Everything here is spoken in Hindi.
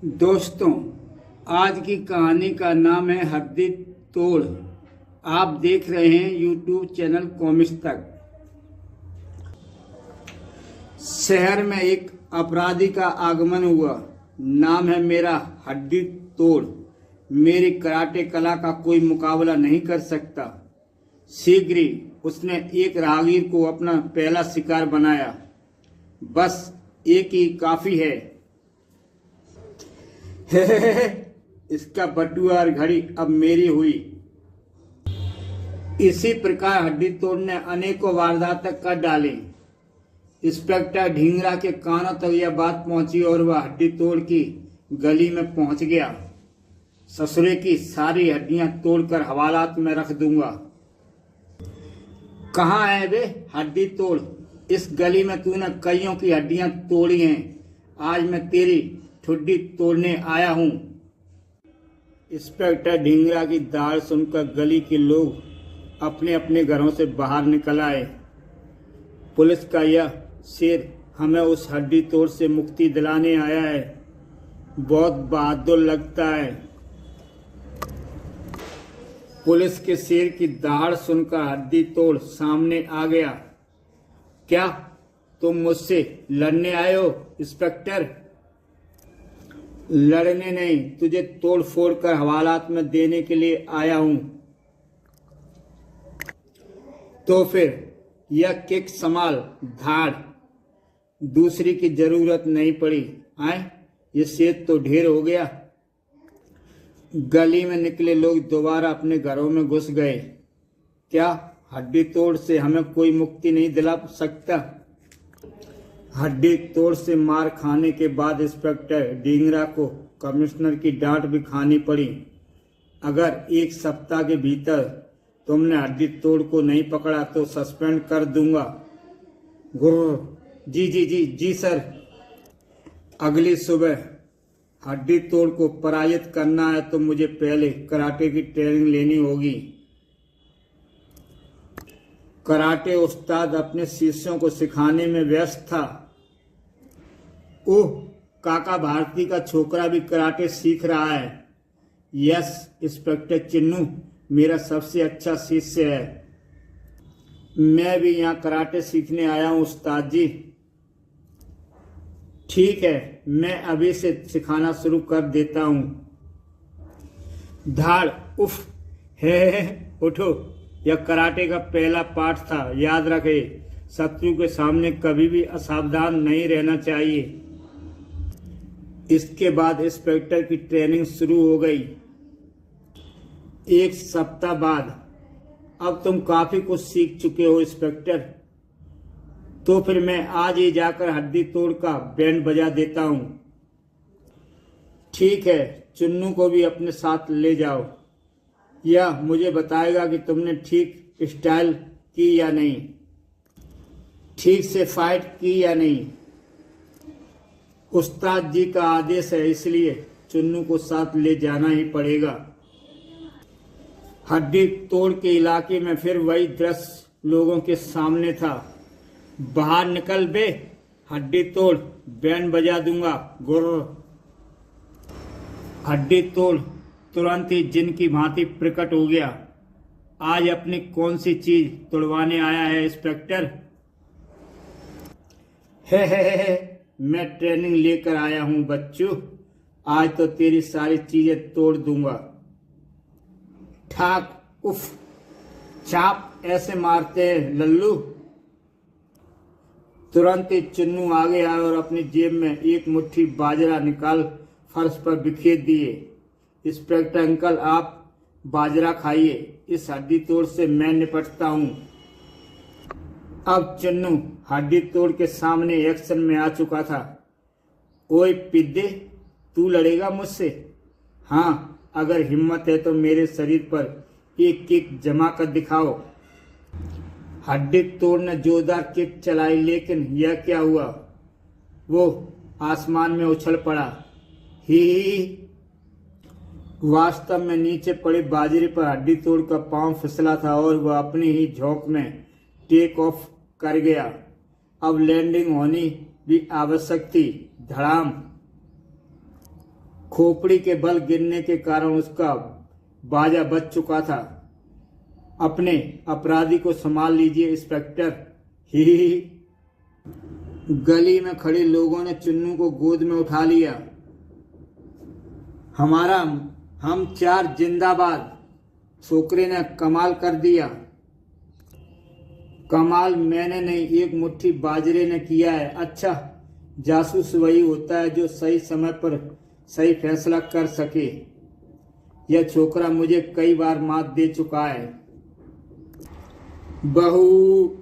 दोस्तों, आज की कहानी का नाम है हड्डी तोड़। आप देख रहे हैं यूट्यूब चैनल कॉमिक्स। शहर में एक अपराधी का आगमन हुआ। नाम है मेरा हड्डी तोड़। मेरी कराटे कला का कोई मुकाबला नहीं कर सकता। शीघ्र ही उसने एक राहगीर को अपना पहला शिकार बनाया। बस एक ही काफी है। इसका बटुआ और घड़ी अब मेरी हुई। इसी प्रकार हड्डी तोड़ ने अनेकों वारदातें कर डाली। इंस्पेक्टर ढींगरा के कानों तक यह बात पहुंची और वह हड्डी तोड़ की गली में पहुंच गया। ससुरे की सारी हड्डियां तोड़कर हवालात में रख दूंगा। कहाँ है वे हड्डी तोड़? इस गली में तूने कईयों की हड्डियां तोड़ी हैं। आज मैं तेरी ठुड्डी तोड़ने आया हूं। इंस्पेक्टर ढींगरा की दाड़ सुनकर गली के लोग अपने अपने घरों से बाहर निकल आए। पुलिस का यह शेर हमें उस हड्डी तोड़ से मुक्ति दिलाने आया है। बहुत बहादुर लगता है। पुलिस के शेर की दहाड़ सुनकर हड्डी तोड़ सामने आ गया। क्या तुम मुझसे लड़ने आए हो इंस्पेक्टर? लड़ने नहीं, तुझे तोड़ फोड़ कर हवालात में देने के लिए आया हूं। तो फिर यह किक संभाल धाड़। दूसरी की जरूरत नहीं पड़ी। आए, ये शेर तो ढेर हो गया। गली में निकले लोग दोबारा अपने घरों में घुस गए। क्या हड्डी तोड़ से हमें कोई मुक्ति नहीं दिला सकता? हड्डी तोड़ से मार खाने के बाद इंस्पेक्टर ढींगरा को कमिश्नर की डांट भी खानी पड़ी। अगर एक सप्ताह के भीतर तुमने हड्डी तोड़ को नहीं पकड़ा तो सस्पेंड कर दूंगा। गुर्र। जी जी जी जी सर। अगली सुबह हड्डी तोड़ को पराजित करना है तो मुझे पहले कराटे की ट्रेनिंग लेनी होगी। कराटे उस्ताद अपने शिष्यों को सिखाने में व्यस्त था। ओह, काका भारती का छोकरा भी कराटे सीख रहा है। यस इंस्पेक्टर चिन्नू मेरा सबसे अच्छा शिष्य है। मैं भी यहाँ कराटे सीखने आया हूँ उस्ताद जी। ठीक है, मैं अभी से सिखाना शुरू कर देता हूँ। धाड़। उफ। है उठो। यह कराटे का पहला पाठ था, याद रखे। शत्रु के सामने कभी भी असावधान नहीं रहना चाहिए। इसके बाद इंस्पेक्टर की ट्रेनिंग शुरू हो गई। एक सप्ताह बाद अब तुम काफी कुछ सीख चुके हो इंस्पेक्टर। तो फिर मैं आज ही जाकर हड्डी तोड़ का बैंड बजा देता हूँ। ठीक है, चुन्नू को भी अपने साथ ले जाओ। यह मुझे बताएगा कि तुमने ठीक स्टाइल की या नहीं, ठीक से फाइट की या नहीं। उस्ताद जी का आदेश है, इसलिए चुन्नू को साथ ले जाना ही पड़ेगा। हड्डी तोड़ के इलाके में फिर वही दृश्य लोगों के सामने था। बाहर निकल बे हड्डी तोड़, बैंड बजा दूंगा। गुर्र। हड्डी तोड़ तुरंत ही जिन की भांति प्रकट हो गया। आज अपनी कौन सी चीज तोड़वाने आया है इंस्पेक्टर? है मैं ट्रेनिंग लेकर आया हूं बच्चों। आज तो तेरी सारी चीजें तोड़ दूंगा। ठाक। उफ। चाप ऐसे मारते हैं लल्लू। तुरंत ही चुन्नू आगे आया और अपनी जेब में एक मुट्ठी बाजरा निकाल फर्श पर बिखेर दिए। इंस्पेक्टर अंकल, आप बाजरा खाइए। इस हड्डी तोड़ से मैं निपटता हूं। अब चुन्नू हड्डी तोड़ के सामने एक्शन में आ चुका था। ओए पिद्दे, तू लड़ेगा मुझसे? हाँ, अगर हिम्मत है तो मेरे शरीर पर एक किक जमा कर दिखाओ। हड्डी तोड़ ने जोरदार किक चलाई, लेकिन यह क्या हुआ? वो आसमान में उछल पड़ा। ही। वास्तव में नीचे पड़े बाजरे पर हड्डी तोड़ का पांव फिसला था और वह अपनी ही झोंक में टेक ऑफ कर गया। अब लैंडिंग होनी भी आवश्यक थी। धड़ाम। खोपड़ी के बल गिरने के कारण उसका बाजा बच चुका था। अपने अपराधी को संभाल लीजिए इंस्पेक्टर। ही। गली में खड़े लोगों ने चुन्नू को गोद में उठा लिया। हम चार जिंदाबाद। छोकरे ने कमाल कर दिया। कमाल मैंने नहीं, एक मुट्ठी बाजरे ने किया है। अच्छा, जासूस वही होता है जो सही समय पर सही फैसला कर सके। यह छोकरा मुझे कई बार मात दे चुका है। बहू